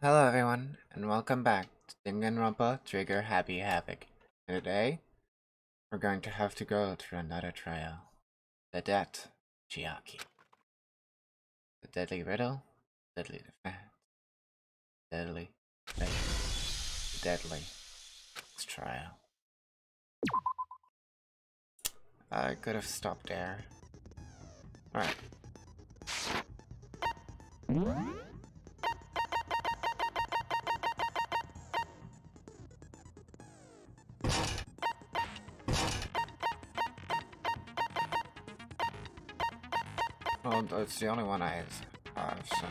Hello everyone, and welcome back to Danganronpa Trigger Happy Havoc. And today, we're going to have to go through another trial. The death of Chiaki. The deadly riddle, deadly defense, deadly fate, the deadly trial. I could have stopped there. Alright. Well, it's the only one I have, so...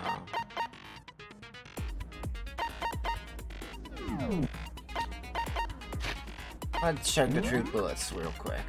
Let's check the true bullets real quick.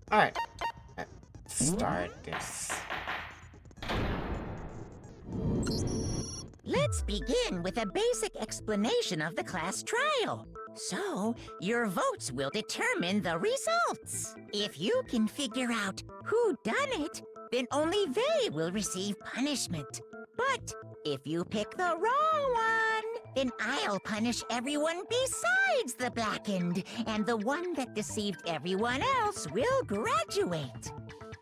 Alright, let's start this. Let's begin with a basic explanation of the class trial. So, your votes will determine the results. If you can figure out who done it, then only they will receive punishment. But if you pick the wrong one, then I'll punish everyone besides the blackened, and the one that deceived everyone else will graduate.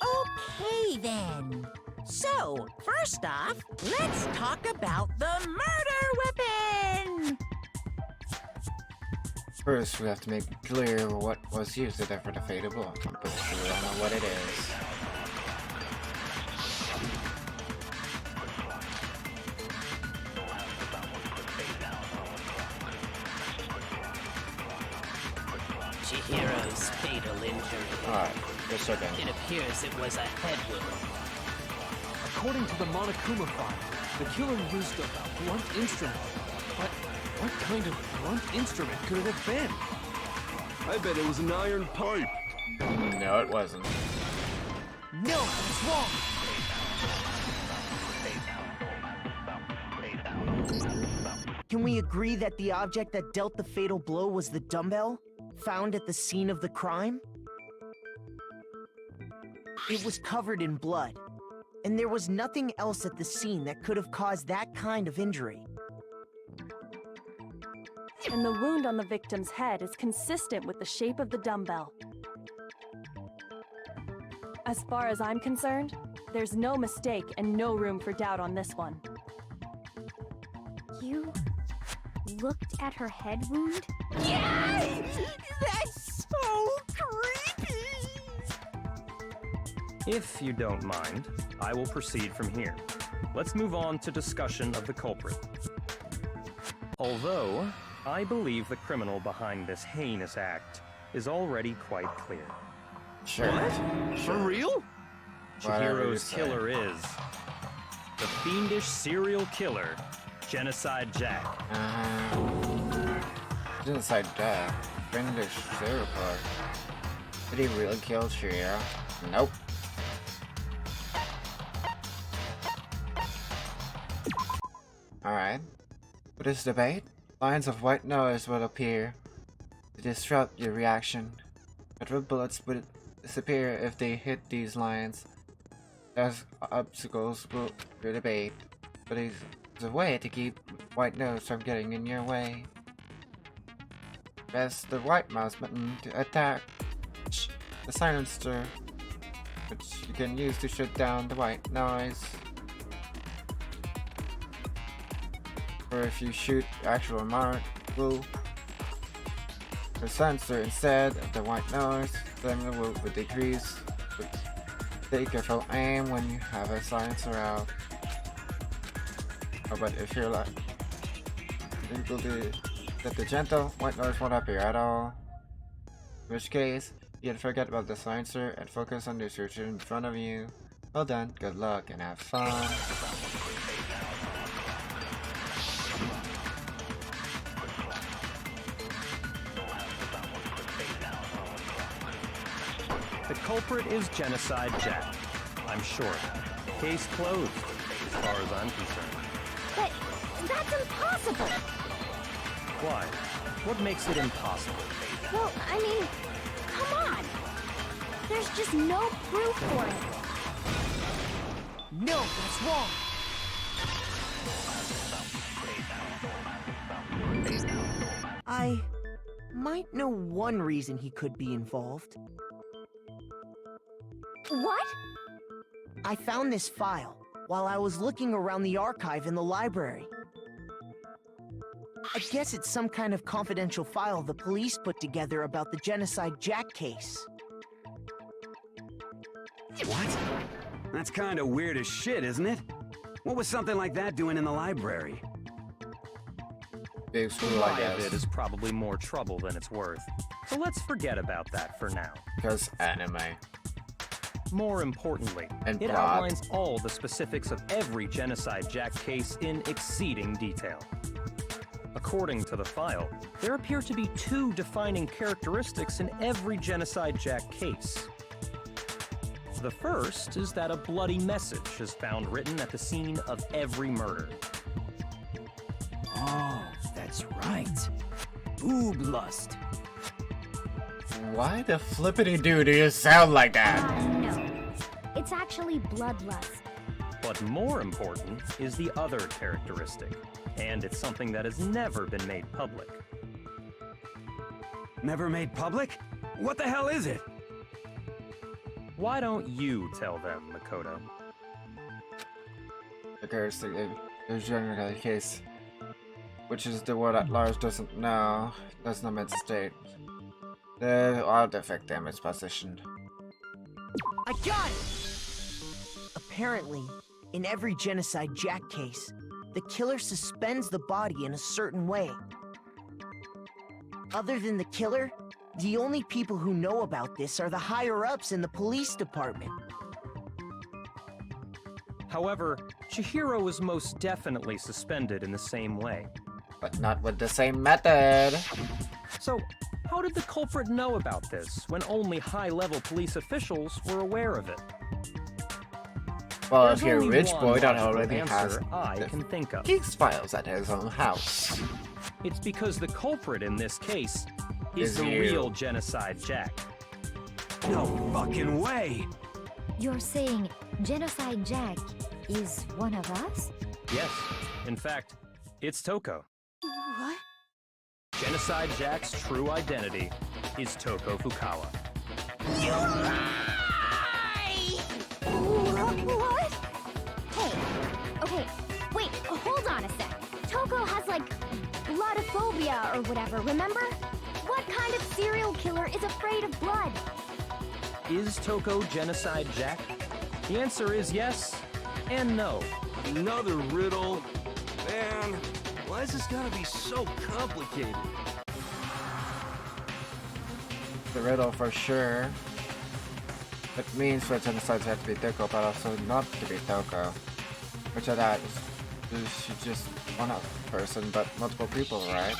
Okay then. So, first off, let's talk about the murder weapon! First, we have to make clear what was used for the fatal blow. I'm pretty sure we don't know what it is. Chihiro's fatal injury. Alright, just a second. It appears it was a head wound. According to the Monokuma file, the killer used a blunt instrument. But what kind of blunt instrument could it have been? I bet it was an iron pipe. No, it wasn't. No, it's wrong. Can we agree that the object that dealt the fatal blow was the dumbbell, found at the scene of the crime? It was covered in blood, and there was nothing else at the scene that could have caused that kind of injury. And the wound on the victim's head is consistent with the shape of the dumbbell. As far as I'm concerned, there's no mistake and no room for doubt on this one. You looked at her head wound? Yay! That's so creepy! If you don't mind, I will proceed from here. Let's move on to discussion of the culprit. Although, I believe the criminal behind this heinous act is already quite clear. Sure. What? For real? Whatever you Chihiro's say. killer is the fiendish serial killer, Genocide Jack. Genocide Jack. Fiendish serial killer. Did he really kill Chihiro? Nope. Alright. For this debate, lines of white noise will appear to disrupt your reaction. Metal bullets would disappear if they hit these lines. As obstacles will your debate, but there's a way to keep white noise from getting in your way. Press the right mouse button to attack the silencer, which you can use to shut down the white noise. Or if you shoot the actual marble, the sensor instead of the white noise, then it will decrease. But take careful aim when you have a silencer out. Oh, but if you're like able to that the gentle white noise won't appear at all. In which case, you'd forget about the silencer and focus on the searcher in front of you. Well done, good luck, and have fun. The culprit is Genocide Jack. I'm sure. Case closed, as far as I'm concerned. But that's impossible! Why? What makes it impossible? Well, I mean, come on! There's just no proof for it. No, that's wrong. I might know one reason he could be involved. What? I found this file while I was looking around the archive in the library. I guess it's some kind of confidential file the police put together about the Genocide Jack case. What? That's kind of weird as shit, isn't it? What was something like that doing in the library? Big The school, lie I of it guess. is probably more trouble than it's worth. So let's forget about that for now. Because anime. More importantly, And it plot. outlines all the specifics of every Genocide Jack case in exceeding detail. According to the file, there appear to be two defining characteristics in every Genocide Jack case. The first is that a bloody message is found written at the scene of every murder. Oh, that's right. Boob lust. Why the flippity do you sound like that? No. It's actually bloodlust. But more important is the other characteristic, and it's something that has never been made public. Never made public? What the hell is it? Why don't you tell them, Makoto? The characteristic is generally the case, which is the word at large doesn't know, does not meant to state. All the victim is positioned. I got it! Apparently, in every Genocide Jack case, the killer suspends the body in a certain way. Other than the killer, the only people who know about this are the higher-ups in the police department. However, Chihiro was most definitely suspended in the same way. But not with the same method. So, how did the culprit know about this when only high-level police officials were aware of it? Well, There's if you're a only rich one boy that logical already has answer I the can think of. geeks files at his own house. It's because the culprit in this case Is is the you. real Genocide Jack. No fucking way! You're saying Genocide Jack is one of us? Yes, in fact, it's Toko. What? Genocide Jack's true identity is Toko Fukawa. What? Hey, okay, wait, hold on a sec. Toko has like bloodophobia or whatever, remember? What kind of serial killer is afraid of blood? Is Toko Genocide Jack? The answer is yes and no. Another riddle? Man, why is this gotta be so complicated? The riddle for sure. It means for genocide to have to be Toko, but also not to be Toko. Which of that is just one person, but multiple people, right?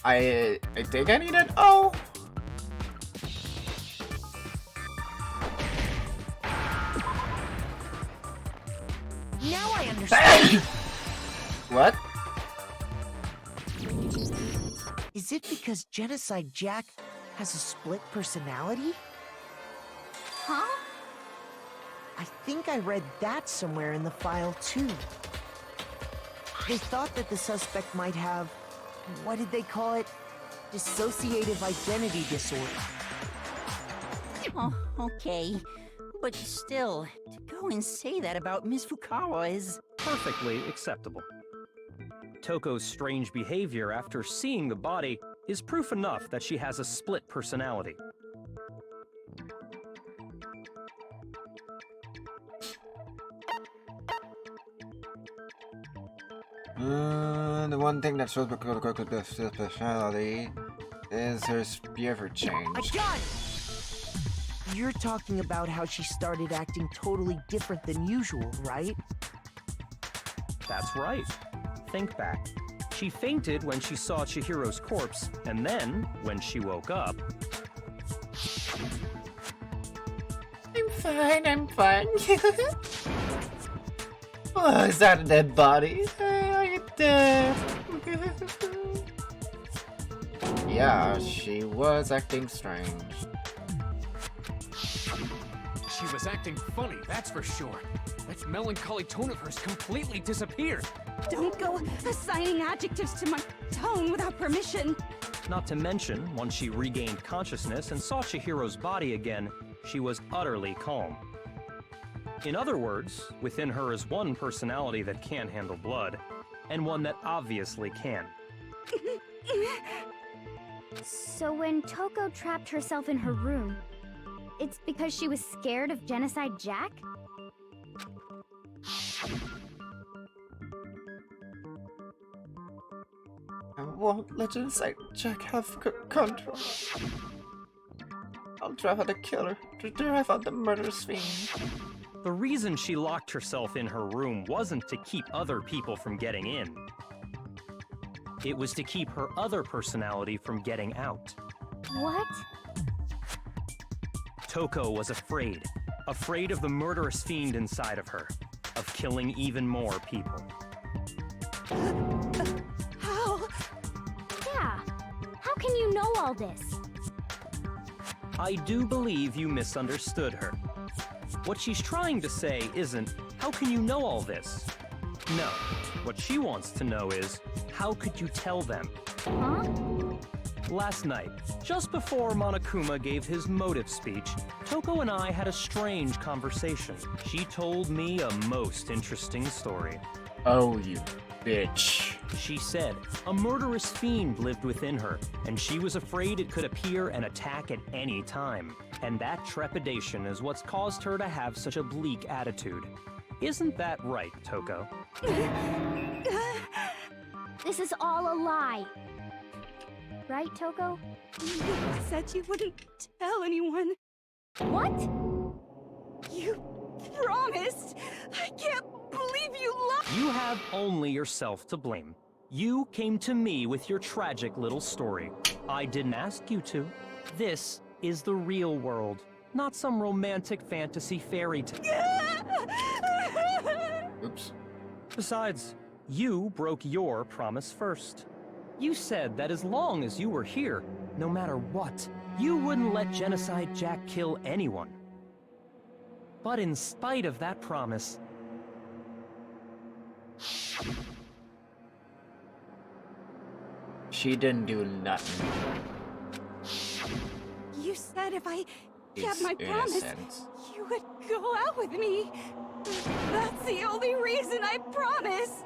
I think I need an O. Now I understand. What? Is it because Genocide Jack has a split personality? Huh? I think I read that somewhere in the file, too. They thought that the suspect might have, what did they call it? Dissociative identity disorder. Oh, okay. But still, to go and say that about Miss Fukawa is... Perfectly acceptable. Toko's strange behavior after seeing the body is proof enough that she has a split personality. The one thing that shows the personality is her behavior change. A gun! You're talking about how she started acting totally different than usual, right? That's right. Think back. She fainted when she saw Chihiro's corpse, and then, when she woke up... I'm fine. Oh, is that a dead body? Are you dead? Yeah, she was acting strange. She was acting funny, that's for sure. That melancholy tone of hers completely disappeared. Don't go assigning adjectives to my tone without permission. Not to mention, once she regained consciousness and saw Chihiro's body again, she was utterly calm. In other words, within her is one personality that can handle blood, and one that obviously can. So when Toko trapped herself in her room, it's because she was scared of Genocide Jack? I won't let Genocide Jack have control. I'll drive out the killer to drive out the murderous fiend. The reason she locked herself in her room wasn't to keep other people from getting in. It was to keep her other personality from getting out. What? Toko was afraid. Afraid of the murderous fiend inside of her. Of killing even more people. How? Yeah. How can you know all this? I do believe you misunderstood her. What she's trying to say isn't, how can you know all this? No. What she wants to know is, how could you tell them? Huh? Last night, just before Monokuma gave his motive speech, Toko and I had a strange conversation. She told me a most interesting story. Oh, you bitch. She said a murderous fiend lived within her, and she was afraid it could appear and attack at any time. And that trepidation is what's caused her to have such a bleak attitude. Isn't that right, Toko? This is all a lie. Right, Toko? You said you wouldn't tell anyone. What? You promised! I can't believe you lied! You have only yourself to blame. You came to me with your tragic little story. I didn't ask you to. This is the real world, not some romantic fantasy fairy tale. Oops. Besides, you broke your promise first. You said that as long as you were here, no matter what, you wouldn't let Genocide Jack kill anyone. But in spite of that promise, She didn't do nothing. You said if I kept It's my promise, innocent. you would go out with me. That's the only reason I promised.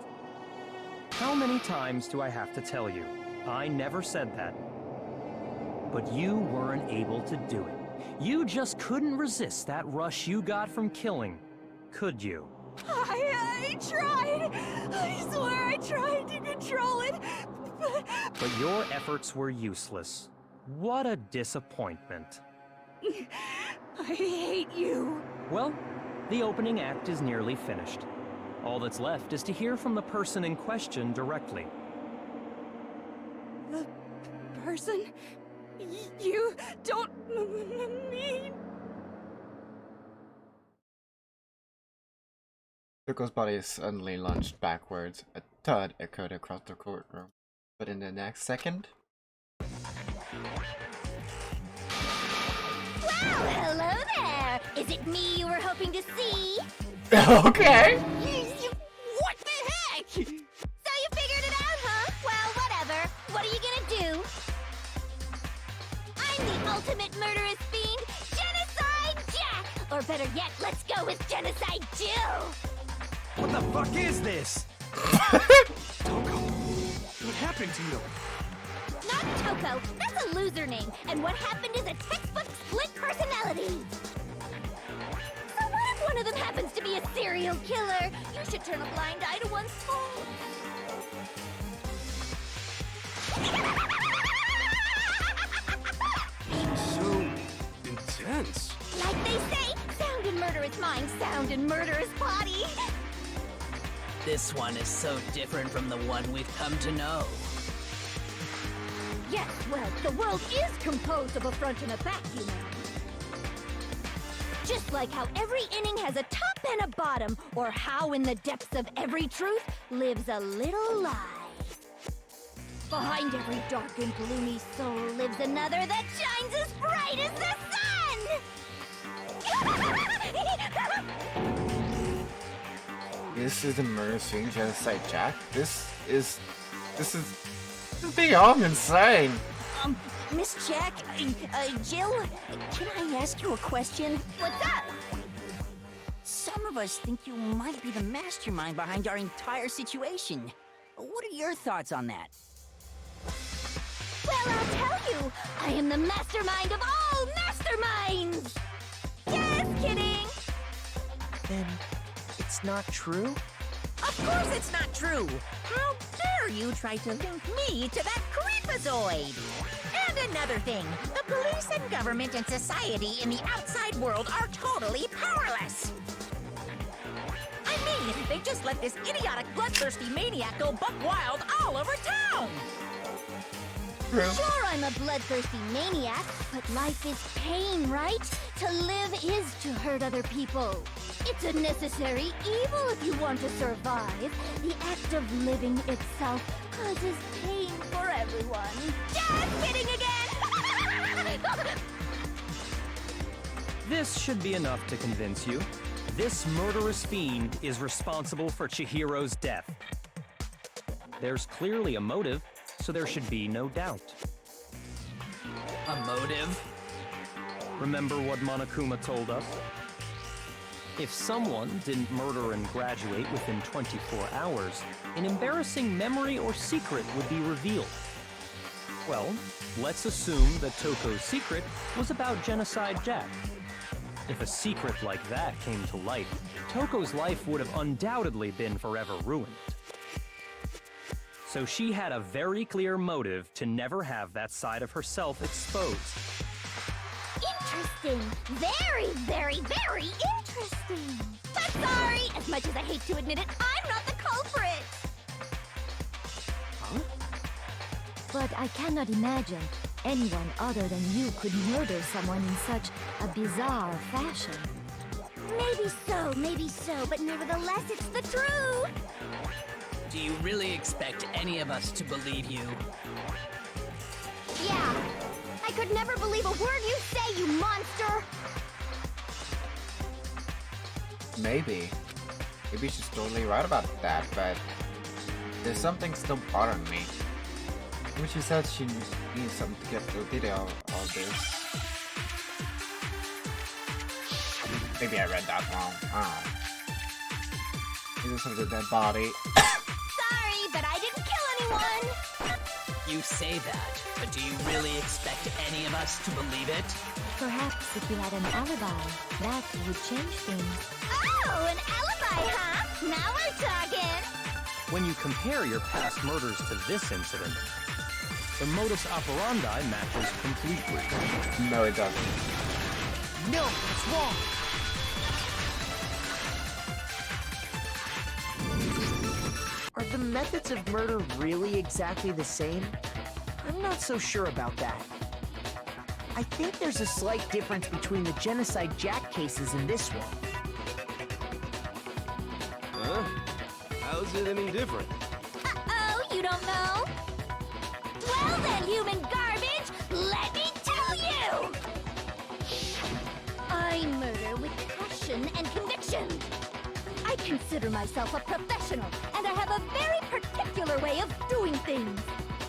how many times do I have to tell you? I never said that. But you weren't able to do it. You just couldn't resist that rush you got from killing, could you? I tried. I swear I tried to control it. But your efforts were useless. What a disappointment. I hate you. Well, the opening act is nearly finished. All that's left is to hear from the person in question directly. The person? You don't mean... Toko's body is suddenly lunged backwards. A thud echoed across the courtroom. But in the next second... Well, hello there! Is it me you were hoping to see? Okay! What the heck? So you figured it out, huh? Well, whatever. What are you gonna do? I'm the ultimate murderous fiend, Genocide Jack! Or better yet, let's go with Genocide Jill! What the fuck is this? Toko, happened to you? Not Toko. That's a loser name. And what happened is a textbook split personality. So what if one of them happens to be a serial killer? You should turn a blind eye to one's fault. So intense. Like they say, sound in murderous mind, sound in murderous body. This one is so different from the one we've come to know. Yes, well, the world is composed of a front and a back, you know. Just like how every inning has a top and a bottom, or how in the depths of every truth lives a little lie. Behind every dark and gloomy soul lives another that shines as bright as the sun! This is a murderous fiend genocide Jack. This is beyond insane. Miss Jack, Jill, can I ask you a question? What's up? Some of us think you might be the mastermind behind our entire situation. What are your thoughts on that? Well, I'll tell you, I am the mastermind of all masterminds! Just kidding! Then it's not true? Of course it's not true! How dare you try to link me to that creepazoid? And another thing, the police and government and society in the outside world are totally powerless! I mean, they just let this idiotic, bloodthirsty maniac go buck wild all over town! Sure, I'm a bloodthirsty maniac, but life is pain, right? To live is to hurt other people. It's a necessary evil if you want to survive. The act of living itself causes pain for everyone. Just kidding again! This should be enough to convince you. This murderous fiend is responsible for Chihiro's death. There's clearly a motive, so there should be no doubt. A motive? Remember what Monokuma told us? If someone didn't murder and graduate within 24 hours, an embarrassing memory or secret would be revealed. Well, let's assume that Toko's secret was about Genocide Jack. If a secret like that came to light, Toko's life would have undoubtedly been forever ruined. So she had a very clear motive to never have that side of herself exposed. Interesting. Very, very, very interesting. But sorry, as much as I hate to admit it, I'm not the culprit. Huh? But I cannot imagine anyone other than you could murder someone in such a bizarre fashion. Maybe so, but nevertheless, it's the truth. Do you really expect any of us to believe you? Yeah. I could never believe a word you say, you monster! Maybe she's totally right about that, but there's something still bothering me. When she said she needs something to get the detail of this. Maybe I read that wrong. This is a dead body. Sorry, but I didn't kill anyone! You say that, but do you really expect any of us to believe it? Perhaps if you had an alibi, that would change things. Oh, an alibi, huh? Now we're talking! When you compare your past murders to this incident, the modus operandi matches completely. No, it doesn't. No, it's wrong! Are the methods of murder really exactly the same? I'm not so sure about that. I think there's a slight difference between the Genocide Jack cases and this one. Huh? How's it any different? Uh-oh, you don't know? Well then, human garbage, let me tell you! I murder with passion and conviction. I consider myself a professional, and I have a very particular way of doing things.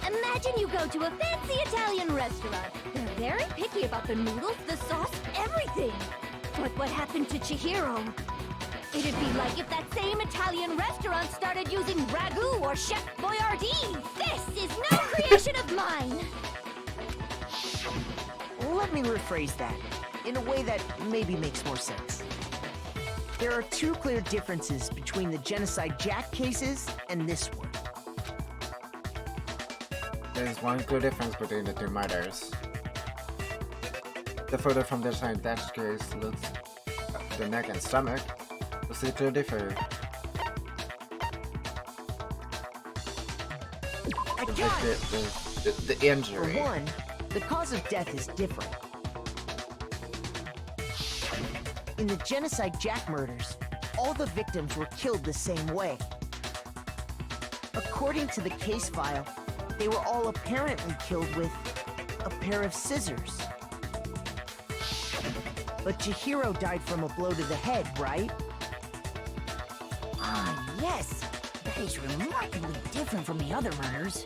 Imagine you go to a fancy Italian restaurant. They're very picky about the noodles, the sauce, everything. But what happened to Chihiro? It'd be like if that same Italian restaurant started using ragu or Chef Boyardee. This is no creation of mine. Let me rephrase that in a way that maybe makes more sense. There are two clear differences between the Genocide Jack cases and this one. There's one clear difference between the two murders. The photo from the Genocide Jack case looks at the neck and stomach. The two differ. The injury. For one, the cause of death is different. In the Genocide Jack murders, all the victims were killed the same way. According to the case file, they were all apparently killed with a pair of scissors. But Chihiro died from a blow to the head, right? Ah, yes. That is remarkably different from the other murders.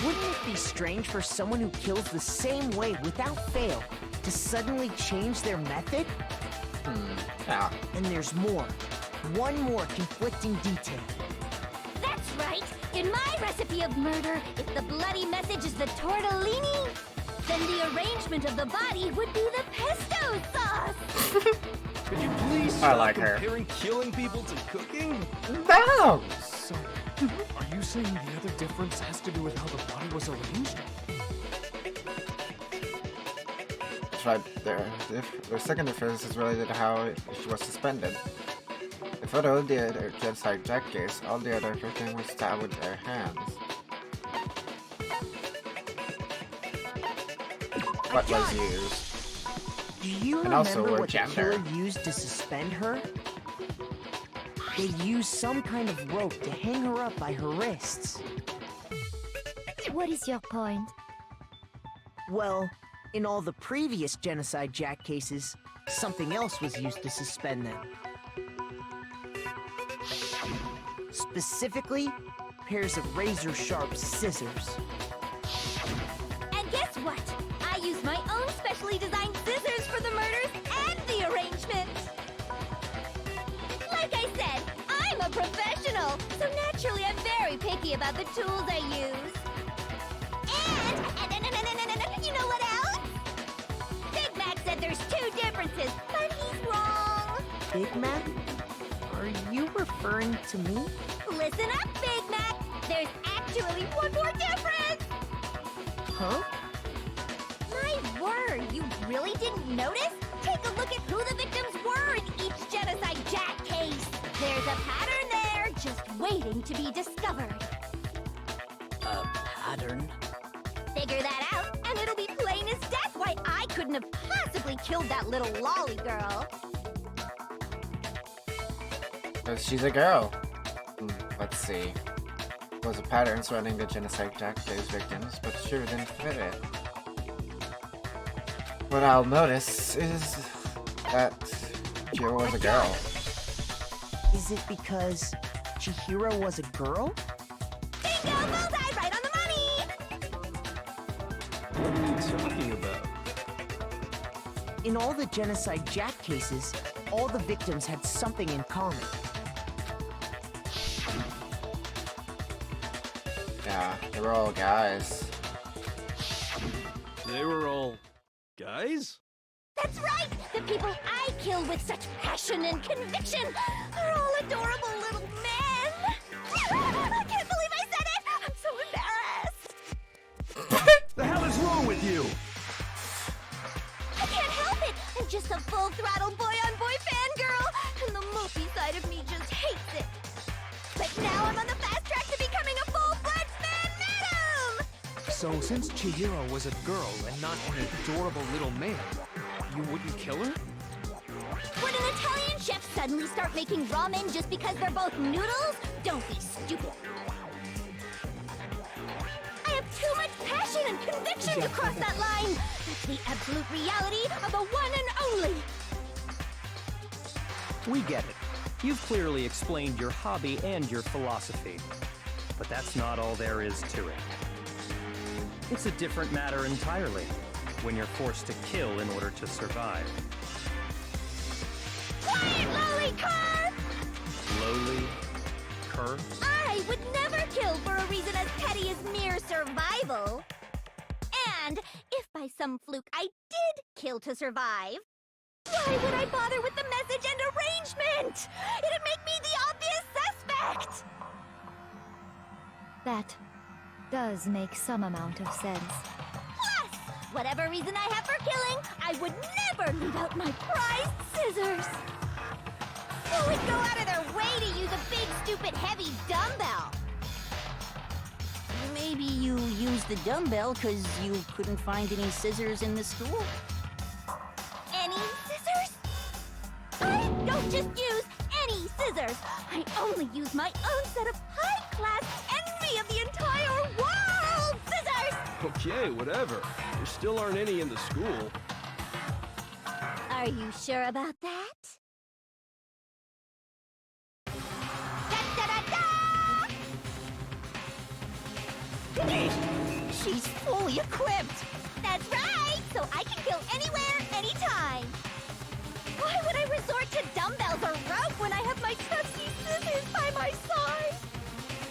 Wouldn't it be strange for someone who kills the same way without fail to suddenly change their method? Yeah. And there's more. One more conflicting detail. That's right. In my recipe of murder, if the bloody message is the tortellini, then the arrangement of the body would be the pesto sauce. Could you please I stop like her. comparing killing people to cooking? No! So, are you saying the other difference has to do with how the body was arranged? That's right there. The second difference is related to how she was suspended. The photo did a Genocide Jack case, all the other victims were stabbed with their hands. What was used? Do you And also remember her what gender. the killer used to suspend her? They used some kind of rope to hang her up by her wrists. What is your point? Well, in all the previous Genocide Jack cases, something else was used to suspend them. Specifically, pairs of razor-sharp scissors. And guess what? I used my own specially designed scissors for the murders and the arrangement. Like I said, I'm a professional, so naturally I'm very picky about the tools I use. And you know what else? Big Mac said there's two differences, but he's wrong. Big Mac? Are you referring to me? Listen up, Big Mac. There's actually one more difference. Huh? My word, you really didn't notice? Take a look at who the victims were in each Genocide Jack case. There's a pattern there, just waiting to be discovered. A pattern? Figure that out, and it'll be plain as death why I couldn't have possibly killed that little lolly girl. Because she's a girl. Let's see. There was a pattern surrounding the Genocide Jack case victims, but sure didn't fit it. What I'll notice is that Chihiro was a girl. Is it because Chihiro was a girl? Bingo! Bullseye! Right on the money! What are you talking about? In all the Genocide Jack cases, all the victims had something in common. Yeah, they were all guys. They were all guys? That's right! The people I kill with such passion and conviction are all adorable little men! I can't believe I said it! I'm so embarrassed! The hell is wrong with you? I can't help it! I'm just a full-throttle boy-on-boy fangirl, and the mopey side of me just hates it. But now I'm on the fast track to becoming a full-fledged fan madam! So, since Chihiro was a girl and not an adorable little man, you wouldn't kill her? Would an Italian chef suddenly start making ramen just because they're both noodles? Don't be stupid. I have too much passion and conviction to cross that line. That's the absolute reality of the one and only. We get it. You've clearly explained your hobby and your philosophy. But that's not all there is to it. It's a different matter entirely, when you're forced to kill in order to survive. Quiet, Lolly! curve! Lowly curves? I would never kill for a reason as petty as mere survival. And if by some fluke I did kill to survive, why would I bother with the message and arrangement? It'd make me the obvious suspect! That does make some amount of sense. Plus, whatever reason I have for killing, I would never leave out my prized scissors. Who would go out of their way to use a big, stupid, heavy dumbbell? Maybe you used the dumbbell because you couldn't find any scissors in the school? Any scissors? I don't just use any scissors. I only use my own set of high-class envy of the entire world scissors! Okay, whatever. There still aren't any in the school. Are you sure about that? She's fully equipped! That's right! So I can kill anywhere, anytime! Why would I resort to dumbbells or rope when I have my trusty scissors by my side?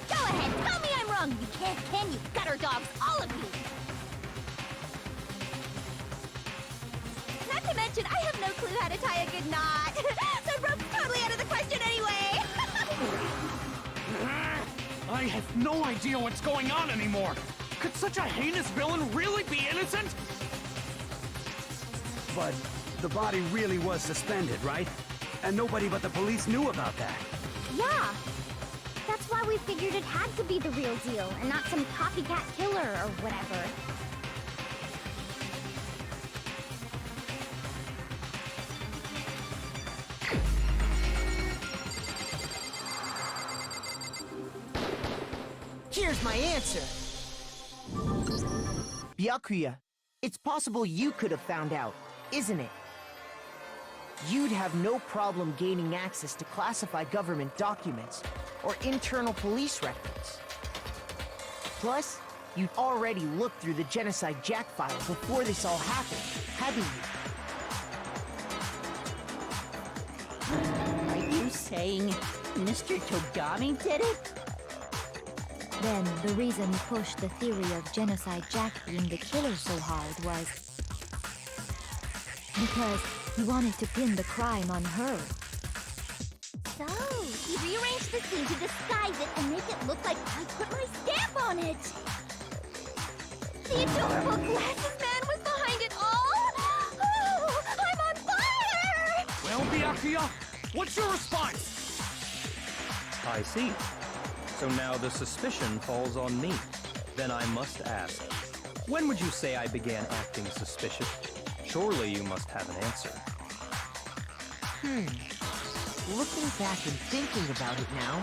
Go ahead, tell me I'm wrong! You can't, can you, gutter dogs, all of you! Not to mention, I have no clue how to tie a good knot! So rope's totally out of the question anyway! I have no idea what's going on anymore! Could such a heinous villain really be innocent? But the body really was suspended, right? And nobody but the police knew about that. Yeah! That's why we figured it had to be the real deal, and not some copycat killer or whatever. Here's my answer. Byakuya, it's possible you could have found out, isn't it? You'd have no problem gaining access to classified government documents or internal police records. Plus, you'd already looked through the Genocide Jack file before this all happened, hadn't you? Are you saying Mr. Togami did it? Then the reason he pushed the theory of Genocide Jack being the killer so hard was because he wanted to pin the crime on her. So, he rearranged the scene to disguise it and make it look like I put my stamp on it! The adorable glasses man was behind it all! Oh, I'm on fire! Well, Byakuya, what's your response? I see. So now the suspicion falls on me. Then I must ask, when would you say I began acting suspicious? Surely you must have an answer. Looking back and thinking about it now,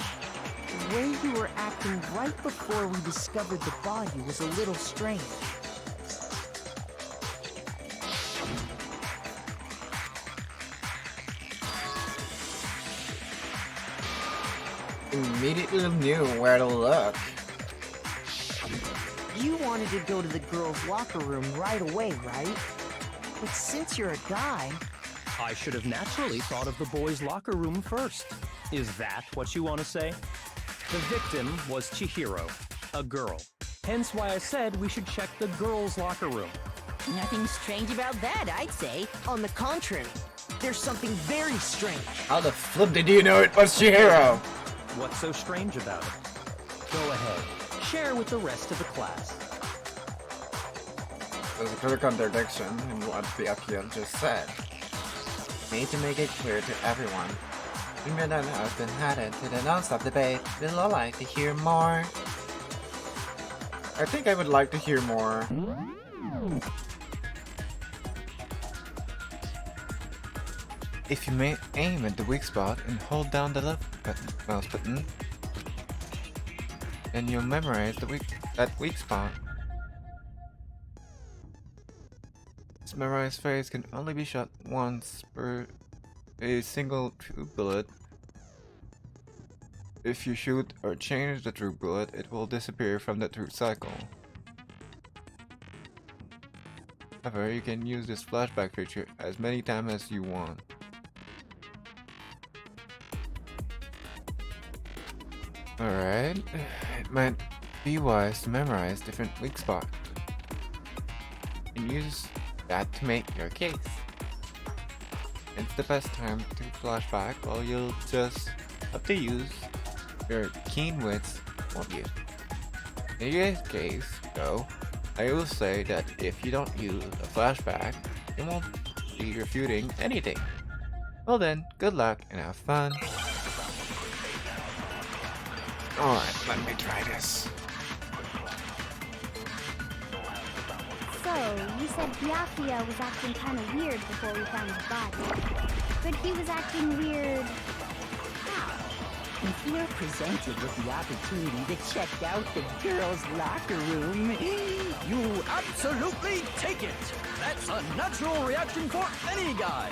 the way you were acting right before we discovered the body was a little strange. Immediately knew where to look. You wanted to go to the girls' locker room right away, right? But since you're a guy... I should have naturally thought of the boys' locker room first. Is that what you want to say? The victim was Chihiro, a girl. Hence why I said we should check the girls' locker room. Nothing strange about that, I'd say. On the contrary, there's something very strange. How the flip did you know it was Chihiro? What's so strange about it? Go ahead, share with the rest of the class. There's a clear contradiction in what Byakuya just said. Need to make it clear to everyone. Even that has been added to the non-stop debate. Would I like to hear more? I think I would like to hear more. If you may aim at the weak spot and hold down the left mouse button, then you'll memorize that weak spot. This memorized phrase can only be shot once per a single true bullet. If you shoot or change the true bullet, it will disappear from the true cycle. However, you can use this flashback feature as many times as you want. Alright, it might be wise to memorize different weak spots and use that to make your case. It's the best time to flashback, or you'll just have to use your keen wits, won't you? In your case, though, I will say that if you don't use a flashback, you won't be refuting anything. Well then, good luck and have fun. Alright, let me try this. So, you said Byakuya was acting kind of weird before we found his body. But he was acting weird... how? If you're presented with the opportunity to check out the girls' locker room, You absolutely take it! That's a natural reaction for any guy!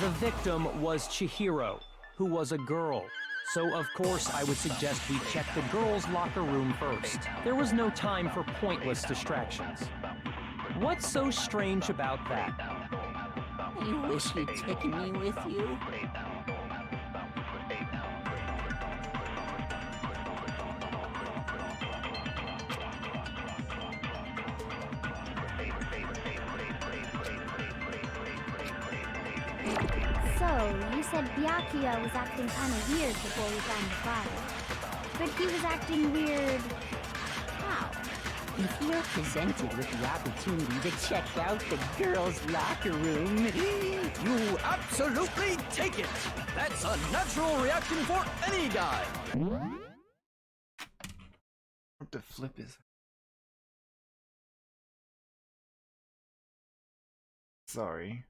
The victim was Chihiro, who was a girl. So of course I would suggest we check the girls' locker room first. There was no time for pointless distractions. What's so strange about that? you wish you'd taken me with you. So, you said Byakuya was acting kind of weird before we found the body. But he was acting weird... how? If you're presented with the opportunity to check out the girls' locker room, You absolutely take it! That's a natural reaction for any guy! What the flip is? Sorry.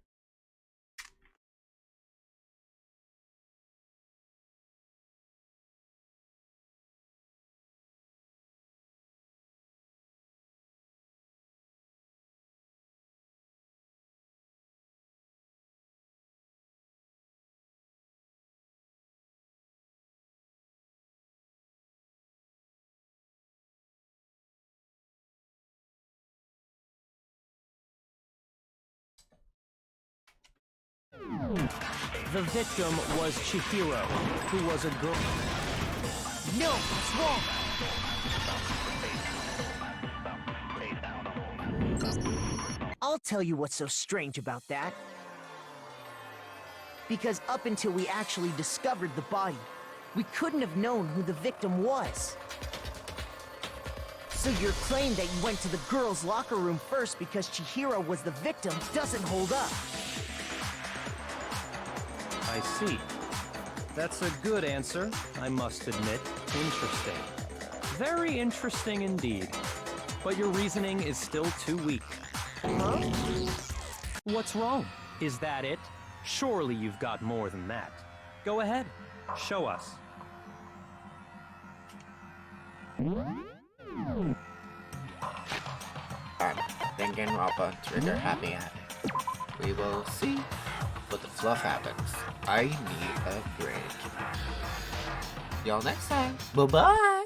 The victim was Chihiro, who was a girl. No, it's wrong. I'll tell you what's so strange about that. Because up until we actually discovered the body, we couldn't have known who the victim was. So your claim that you went to the girls' locker room first because Chihiro was the victim doesn't hold up. I see. That's a good answer, I must admit. Interesting. Very interesting indeed. But your reasoning is still too weak. Huh? What's wrong? Is that it? Surely you've got more than that. Go ahead. Show us. Danganronpa trigger Happy Havoc. We will see what the fluff happens. I need a break. See y'all next time. Bye bye.